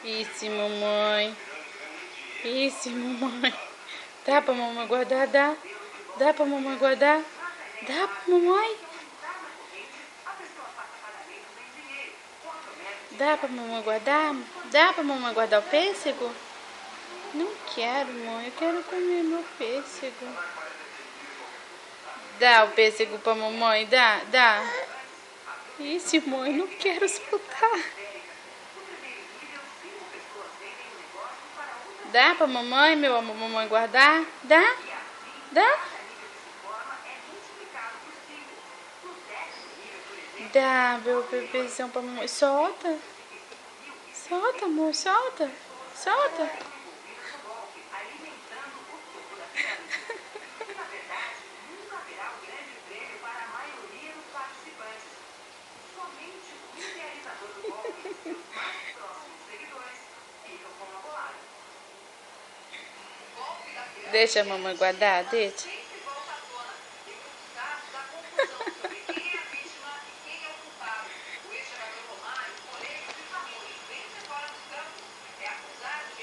Isso, mamãe. Isso, mamãe. Dá pra mamãe guardar? Dá? Dá pra mamãe guardar? Dá pra mamãe? Dá pra mamãe guardar? Dá pra mamãe guardar o pêssego? Não quero, mãe. Eu quero comer meu pêssego. Dá o pêssego pra mamãe? Dá? Dá? Isso, mãe. Não quero soltar. Dá pra mamãe, meu amor, mamãe guardar? Dá? Dá? Dá, meu bebezão pra mamãe. Solta. Solta, amor, solta. Solta. Deixa a mamãe guardar, deixa.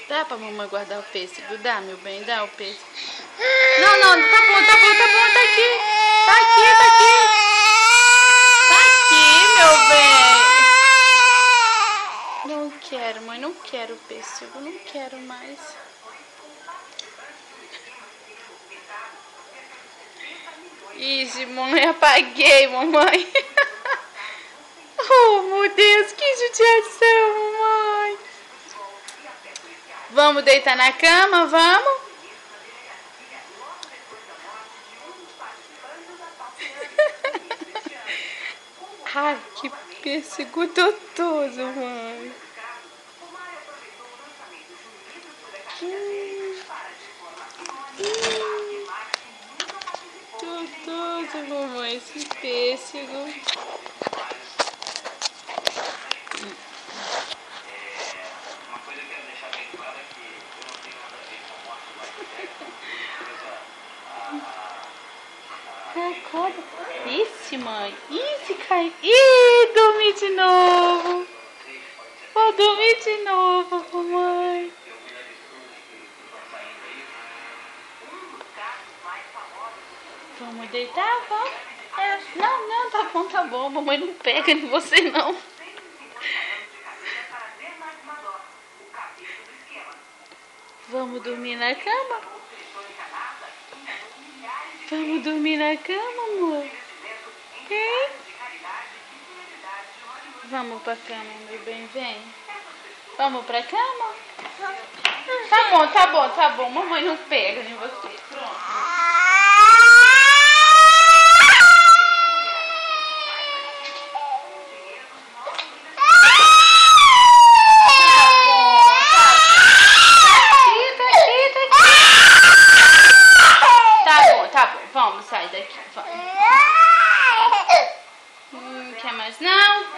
Dá pra mamãe guardar o pêssego? Dá, meu bem, dá o pêssego. Não, não, tá bom, tá bom, tá bom, tá aqui. Tá aqui, tá aqui. Tá aqui, meu bem. Não quero, mãe, não quero o pêssego, não quero mais. Ixi, mãe, apaguei, mamãe. Oh, meu Deus, que judiação, mamãe. Vamos deitar na cama, vamos? Ai, que pêssego gostoso, mãe. Gostoso, mamãe, esse pêssego. Acorda. Ixi, mãe. Ixi, caiu. Ih, dormi de novo. Vou dormir de novo, mamãe. Vamos deitar, vamos? Não, não, tá bom. Mamãe não pega em você, não. Vamos dormir na cama? Vamos dormir na cama, amor? Hein? Vamos pra cama, meu bem, vem. Vamos pra cama? Tá bom. Mamãe não pega em você. Pronto. Tá bom. Vamos sair daqui. Vamos. Quer mais não?